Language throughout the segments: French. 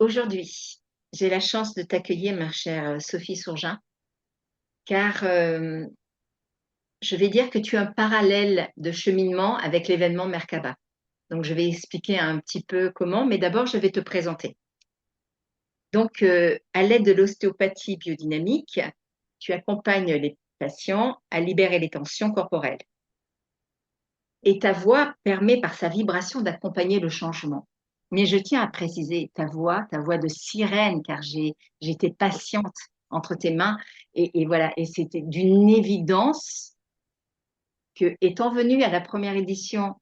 Aujourd'hui, j'ai la chance de t'accueillir, ma chère Sophie Sourgin, car je vais dire que tu as un parallèle de cheminement avec l'événement Merkaba. Donc, je vais expliquer un petit peu comment, mais d'abord, je vais te présenter. Donc, à l'aide de l'ostéopathie biodynamique, tu accompagnes les patients à libérer les tensions corporelles. Et ta voix permet par sa vibration d'accompagner le changement. Mais je tiens à préciser ta voix de sirène, car j'étais patiente entre tes mains et voilà, et c'était d'une évidence que, étant venue à la première édition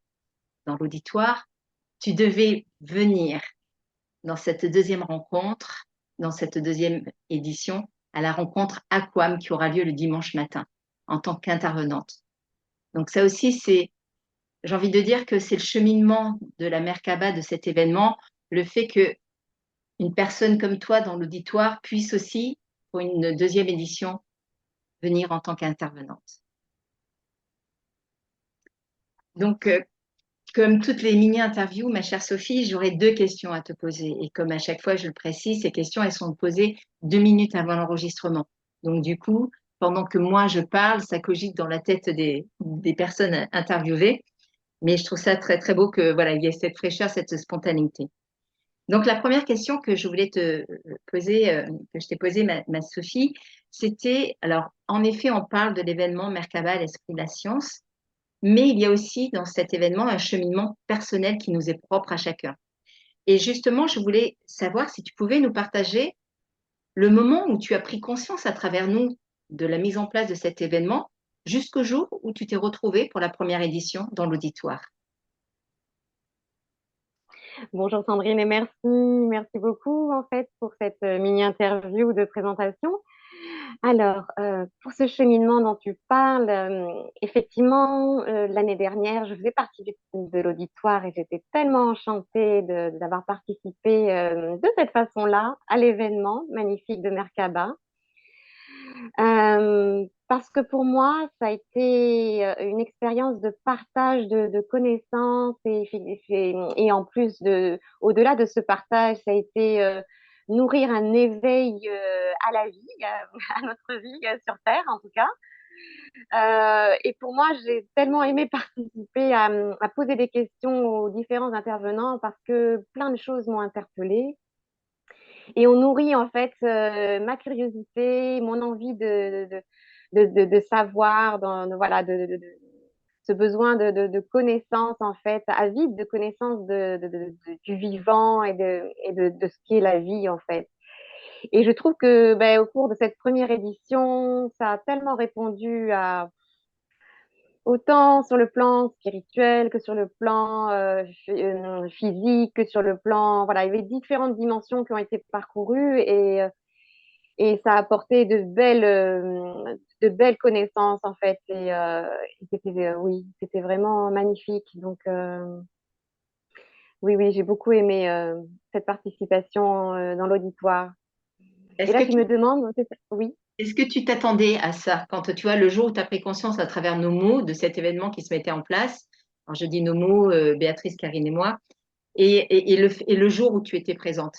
dans l'auditoire, tu devais venir dans cette deuxième rencontre, dans cette deuxième édition, à la rencontre Aquam qui aura lieu le dimanche matin en tant qu'intervenante. Donc ça aussi, j'ai envie de dire que c'est le cheminement de la Merkaba de cet événement, le fait que une personne comme toi dans l'auditoire puisse aussi, pour une deuxième édition, venir en tant qu'intervenante. Donc, comme toutes les mini-interviews, ma chère Sophie, j'aurais deux questions à te poser. Et comme à chaque fois, je le précise, ces questions, elles sont posées 2 minutes avant l'enregistrement. Donc, du coup, pendant que moi, je parle, ça cogite dans la tête des personnes interviewées. Mais je trouve ça très, très beau que, voilà, il y ait cette fraîcheur, cette spontanéité. Donc, la première question que je voulais te poser, que je t'ai posée, ma Sophie, c'était, alors, en effet, on parle de l'événement Merkaba, l'esprit de la science, mais il y a aussi dans cet événement un cheminement personnel qui nous est propre à chacun. Et justement, je voulais savoir si tu pouvais nous partager le moment où tu as pris conscience à travers nous de la mise en place de cet événement jusqu'au jour où tu t'es retrouvé pour la première édition dans l'auditoire. Bonjour Sandrine et merci beaucoup en fait pour cette mini-interview de présentation. Alors, pour ce cheminement dont tu parles, effectivement, l'année dernière, je faisais partie de l'auditoire et j'étais tellement enchantée d'avoir participé de cette façon-là à l'événement magnifique de Merkaba. Parce que pour moi, ça a été une expérience de partage de connaissances et en plus au-delà de ce partage, ça a été nourrir un éveil à la vie, à notre vie sur Terre en tout cas. Et pour moi, j'ai tellement aimé participer à poser des questions aux différents intervenants parce que plein de choses m'ont interpellée. Et on nourrit en fait ma curiosité, mon envie de savoir, voilà, ce besoin de connaissance en fait, avide de connaissance du vivant et de ce qu'est la vie en fait. Et je trouve que ben, au cours de cette première édition, ça a tellement répondu à autant sur le plan spirituel que sur le plan physique, que sur le plan, voilà, il y avait différentes dimensions qui ont été parcourues et ça a apporté de belles connaissances en fait. Et c'était, oui, c'était vraiment magnifique. Donc, oui, oui, j'ai beaucoup aimé cette participation dans l'auditoire. Et Est-ce là, que tu me demandes, oui. est-ce que tu t'attendais à ça quand tu vois le jour où tu as pris conscience à travers nos mots de cet événement qui se mettait en place? Alors, je dis nos mots, Béatrice, Karine et moi, et le jour où tu étais présente.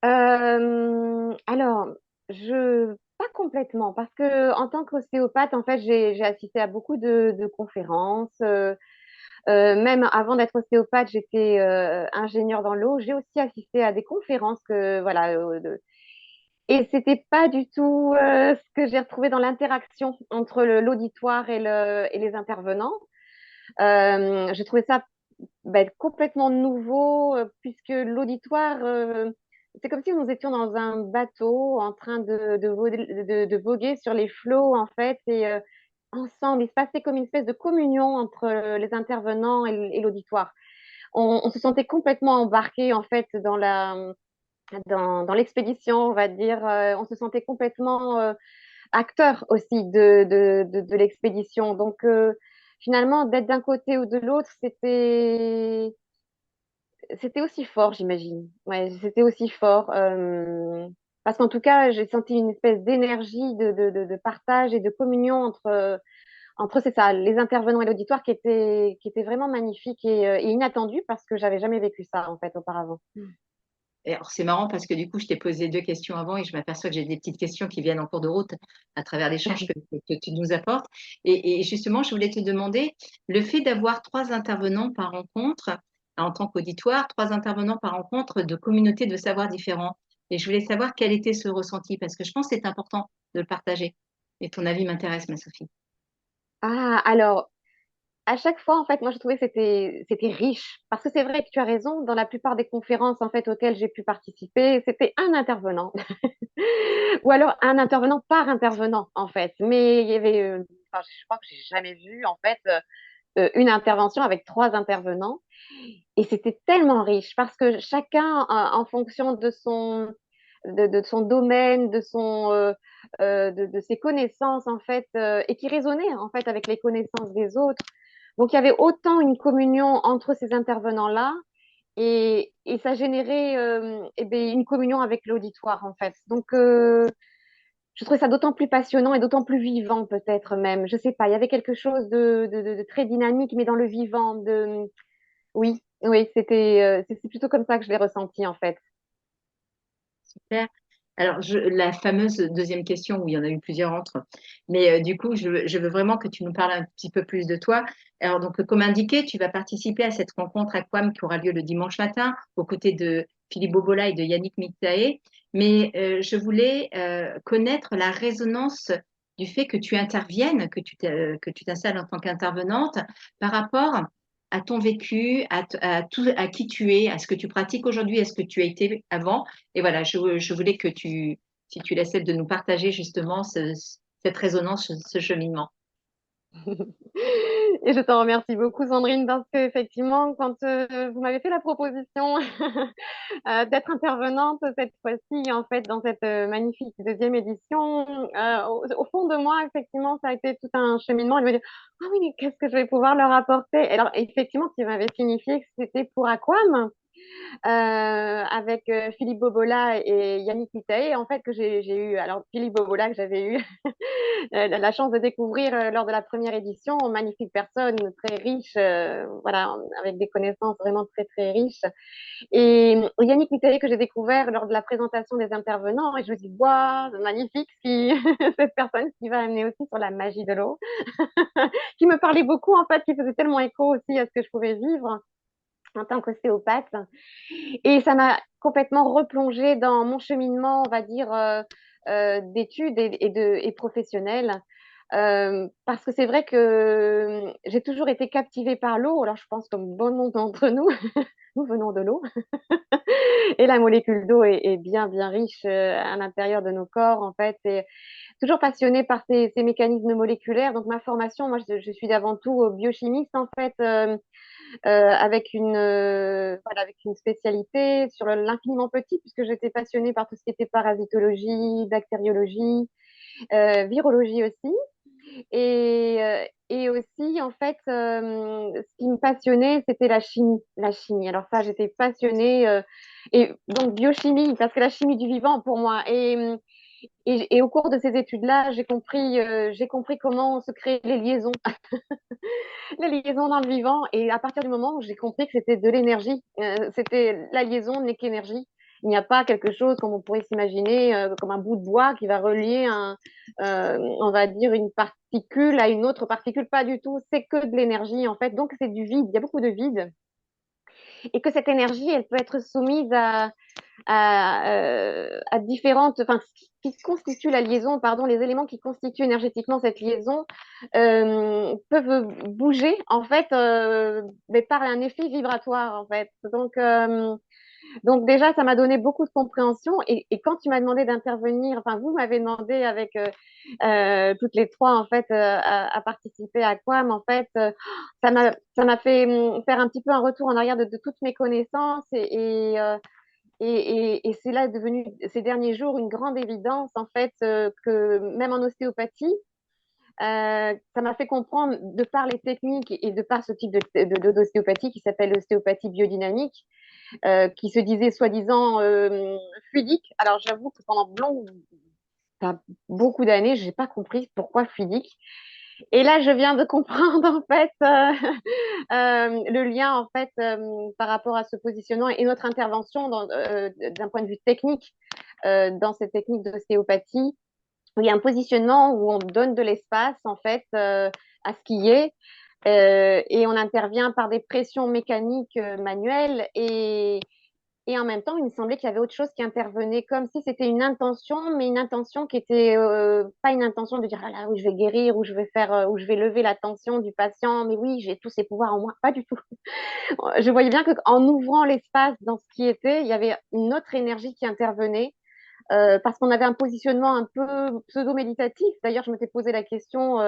Alors, pas complètement, parce que en tant qu'ostéopathe, en fait, j'ai assisté à beaucoup de conférences. Même avant d'être ostéopathe, j'étais ingénieure dans l'eau. J'ai aussi assisté à des conférences que, voilà, et c'était pas du tout ce que j'ai retrouvé dans l'interaction entre l'auditoire et les intervenants. J'ai trouvé ça ben, complètement nouveau, puisque l'auditoire, c'est comme si nous étions dans un bateau en train de voguer sur les flots, en fait, et ensemble, il se passait comme une espèce de communion entre les intervenants et l'auditoire. On se sentait complètement embarqué, en fait, dans l'expédition, on va dire. On se sentait complètement acteur aussi de l'expédition. Donc, finalement, d'être d'un côté ou de l'autre, c'était aussi fort, j'imagine. Ouais, c'était aussi fort. Parce qu'en tout cas, j'ai senti une espèce d'énergie de partage et de communion entre c'est ça, les intervenants et l'auditoire qui étaient vraiment magnifiques et inattendus parce que j'avais jamais vécu ça en fait auparavant. Et alors, c'est marrant parce que du coup, je t'ai posé deux questions avant et je m'aperçois que j'ai des petites questions qui viennent en cours de route à travers l'échange que tu nous apportes. Et justement, je voulais te demander, le fait d'avoir trois intervenants par rencontre, en tant qu'auditoire, trois intervenants par rencontre de communautés de savoirs différents. Et je voulais savoir quel était ce ressenti parce que je pense que c'est important de le partager. Et ton avis m'intéresse, ma Sophie. Ah, alors, à chaque fois, en fait, moi, je trouvais que c'était riche. Parce que c'est vrai que tu as raison, dans la plupart des conférences, en fait, auxquelles j'ai pu participer, c'était un intervenant. Ou alors un intervenant par intervenant, en fait. Mais il y avait, enfin, je crois que j'ai jamais vu, en fait, une intervention avec trois intervenants. Et c'était tellement riche parce que chacun, en fonction de son domaine, de ses connaissances, en fait, et qui résonnait, en fait, avec les connaissances des autres. Donc, il y avait autant une communion entre ces intervenants-là et ça générait eh bien, une communion avec l'auditoire, en fait. Donc, je trouvais ça d'autant plus passionnant et d'autant plus vivant, peut-être même. Je sais pas, il y avait quelque chose de très dynamique, mais dans le vivant. Oui, oui, c'est plutôt comme ça que je l'ai ressenti, en fait. Super. Alors, la fameuse deuxième question, où il y en a eu plusieurs entre, mais du coup, je veux vraiment que tu nous parles un petit peu plus de toi. Alors, donc, comme indiqué, tu vas participer à cette rencontre à Aquam qui aura lieu le dimanche matin, aux côtés de Philippe Bobola et de Yannick Mitae. Mais je voulais connaître la résonance du fait que tu interviennes, que tu t'installes en tant qu'intervenante par rapport à ton vécu, à tout, à qui tu es, à ce que tu pratiques aujourd'hui, à ce que tu as été avant. Et voilà, je voulais que si tu l'acceptes, de nous partager justement cette résonance, ce cheminement. Et je t'en remercie beaucoup, Sandrine, parce qu'effectivement, quand vous m'avez fait la proposition d'être intervenante cette fois-ci, en fait, dans cette magnifique deuxième édition, au fond de moi, effectivement, ça a été tout un cheminement. Je me dis, ah oui, mais qu'est-ce que je vais pouvoir leur apporter? Et alors, effectivement, tu m'avais signifié que c'était pour Aquam. Avec Philippe Bobola et Yannick Mitae, en fait, que j'ai eu, alors Philippe Bobola, que j'avais eu la chance de découvrir lors de la première édition, magnifique personne, très riche, voilà, avec des connaissances vraiment très, très riches. Et Yannick Mitae, que j'ai découvert lors de la présentation des intervenants, et je me dis, waouh, magnifique, cette personne qui va amener aussi sur la magie de l'eau, qui me parlait beaucoup, en fait, qui faisait tellement écho aussi à ce que je pouvais vivre en tant qu'ostéopathe. Et ça m'a complètement replongée dans mon cheminement, on va dire, d'études et professionnel. Parce que c'est vrai que j'ai toujours été captivée par l'eau. Alors, je pense comme bon nombre d'entre nous, nous venons de l'eau. Et la molécule d'eau est bien, bien riche à l'intérieur de nos corps, en fait. Et toujours passionnée par ces mécanismes moléculaires. Donc, ma formation, moi, je suis avant tout biochimiste, en fait. Voilà, avec une spécialité sur l'infiniment petit, puisque j'étais passionnée par tout ce qui était parasitologie, bactériologie, virologie aussi. Et aussi, en fait, ce qui me passionnait, c'était la chimie. La chimie. Alors ça, j'étais passionnée. Et donc, biochimie, parce que la chimie du vivant, pour moi. Et au cours de ces études-là, j'ai compris comment se créer les liaisons la liaison dans le vivant. Et à partir du moment où j'ai compris que c'était de l'énergie, c'était la liaison n'est qu'énergie. Il n'y a pas quelque chose comme on pourrait s'imaginer, comme un bout de bois qui va relier on va dire, une particule à une autre particule. Pas du tout. C'est que de l'énergie, en fait. Donc, c'est du vide. Il y a beaucoup de vide. Et que cette énergie, elle peut être soumise à différentes, enfin, ce qui constitue la liaison, pardon, les éléments qui constituent énergétiquement cette liaison peuvent bouger en fait, mais par un effet vibratoire en fait. Donc déjà, ça m'a donné beaucoup de compréhension. Et quand tu m'as demandé d'intervenir, enfin vous m'avez demandé avec toutes les trois en fait à participer à Quam, en fait, ça m'a fait faire un petit peu un retour en arrière de toutes mes connaissances et c'est là devenu ces derniers jours une grande évidence en fait que même en ostéopathie, ça m'a fait comprendre de par les techniques et de par ce type d'ostéopathie qui s'appelle l'ostéopathie biodynamique, qui se disait soi-disant fluidique. Alors j'avoue que pendant beaucoup d'années, j'ai pas compris pourquoi fluidique. Et là, je viens de comprendre en fait le lien en fait par rapport à ce positionnement et notre intervention d'un point de vue technique dans cette technique d'ostéopathie. Il y a un positionnement où on donne de l'espace en fait à ce qui est et on intervient par des pressions mécaniques manuelles et en même temps, il me semblait qu'il y avait autre chose qui intervenait, comme si c'était une intention, mais une intention qui était pas une intention de dire ah là oui je vais guérir ou je vais faire ou je vais lever la tension du patient, mais oui j'ai tous ces pouvoirs en moi, pas du tout. Je voyais bien qu'en ouvrant l'espace dans ce qui était, il y avait une autre énergie qui intervenait parce qu'on avait un positionnement un peu pseudo-méditatif. D'ailleurs, je m'étais posé la question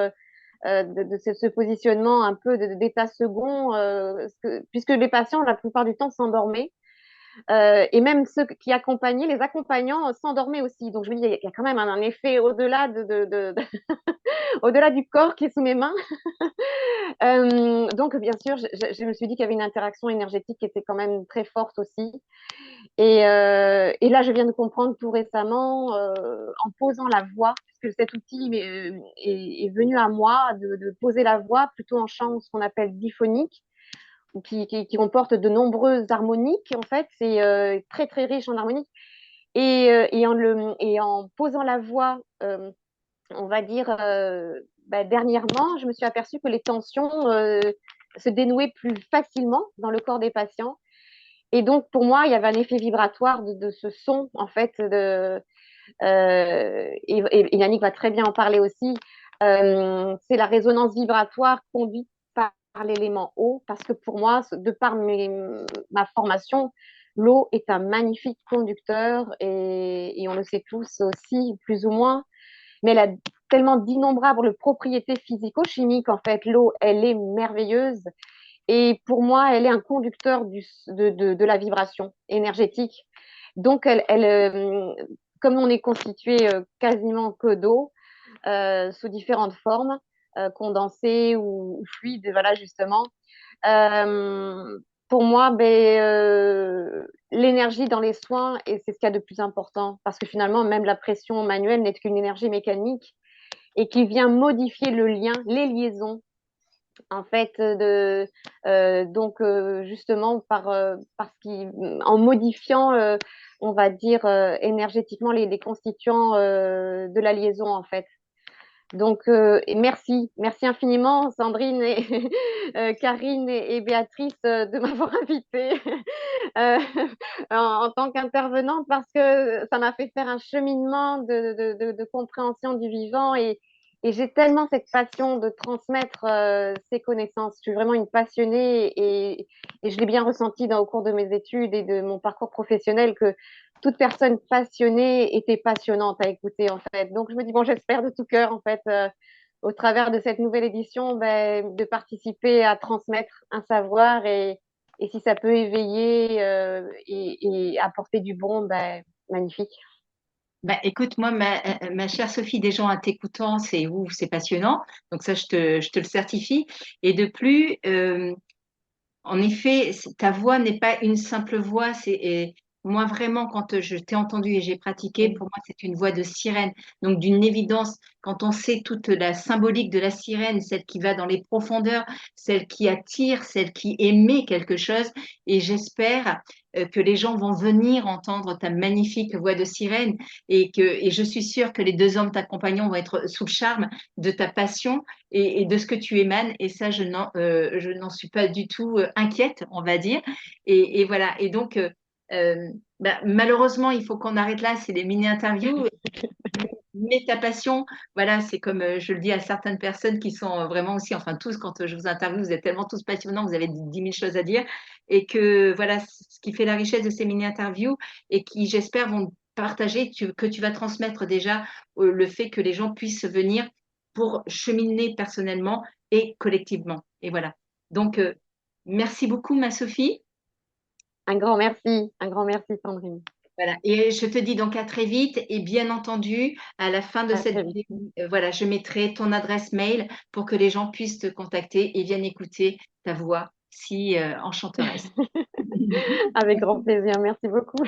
de ce positionnement un peu d'état second, puisque les patients, la plupart du temps, s'endormaient. Et même ceux qui accompagnaient, les accompagnants s'endormaient aussi. Donc je me dis, il y a quand même un effet au-delà au-delà du corps qui est sous mes mains. Donc bien sûr, je me suis dit qu'il y avait une interaction énergétique qui était quand même très forte aussi. Et là, je viens de comprendre tout récemment, en posant la voix, puisque cet outil est venu à moi de poser la voix plutôt en chant, ce qu'on appelle diphonique, qui comporte de nombreuses harmoniques. En fait, c'est très très riche en harmoniques. Et en posant la voix, on va dire, dernièrement, je me suis aperçue que les tensions se dénouaient plus facilement dans le corps des patients. Et donc, pour moi, il y avait un effet vibratoire de ce son, en fait. Et Yannick va très bien en parler aussi. C'est la résonance vibratoire conduite par l'élément eau, parce que pour moi, de par ma formation, l'eau est un magnifique conducteur et on le sait tous aussi, plus ou moins, mais elle a tellement d'innombrables propriétés physico-chimiques. En fait, l'eau, elle est merveilleuse. Et pour moi, elle est un conducteur de la vibration énergétique. Donc, comme on est constitué quasiment que d'eau, sous différentes formes, condensée ou fluide, voilà, justement. Euh, pour moi, l'énergie dans les soins, et c'est ce qu'il y a de plus important, parce que finalement, même la pression manuelle n'est qu'une énergie mécanique et qui vient modifier le lien, les liaisons en fait donc justement parce en modifiant on va dire énergétiquement les constituants de la liaison en fait. Donc et merci infiniment Sandrine et Karine et Béatrice de m'avoir invitée euh, en tant qu'intervenante parce que ça m'a fait faire un cheminement de compréhension du vivant et j'ai tellement cette passion de transmettre ces connaissances. Je suis vraiment une passionnée et je l'ai bien ressenti au cours de mes études et de mon parcours professionnel que toute personne passionnée était passionnante à écouter en fait. Donc je me dis bon, j'espère de tout cœur en fait au travers de cette nouvelle édition de participer à transmettre un savoir et si ça peut éveiller et apporter du bon, magnifique. Bah, écoute, moi, ma chère Sophie, des gens à t'écoutant, c'est ouf, c'est passionnant. Donc ça, je te le certifie. Et de plus, en effet, ta voix n'est pas une simple voix. Et moi, vraiment, quand je t'ai entendu et j'ai pratiqué, Mm. pour moi, c'est une voix de sirène. Donc, d'une évidence, quand on sait toute la symbolique de la sirène, celle qui va dans les profondeurs, celle qui attire, celle qui émet quelque chose. Et j'espère que les gens vont venir entendre ta magnifique voix de sirène et je suis sûre que les deux hommes t'accompagnant vont être sous le charme de ta passion et de ce que tu émanes. Et ça, je n'en suis pas du tout inquiète, on va dire. Et voilà. Et donc, malheureusement, il faut qu'on arrête là. C'est les mini-interviews. Mais ta passion, voilà, c'est comme je le dis à certaines personnes qui sont vraiment aussi, enfin tous, quand je vous interviewe, vous êtes tellement tous passionnants, vous avez 10 000 choses à dire. Et que voilà, ce qui fait la richesse de ces mini-interviews et qui, j'espère, vont partager, que tu vas transmettre déjà le fait que les gens puissent venir pour cheminer personnellement et collectivement. Et voilà. Donc, merci beaucoup, ma Sophie. Un grand merci Sandrine. Voilà. Et je te dis donc à très vite. Et bien entendu, à la fin de À cette très vite. vidéo, voilà, je mettrai ton adresse mail pour que les gens puissent te contacter et viennent écouter ta voix si enchanteresse. Avec grand plaisir. Merci beaucoup.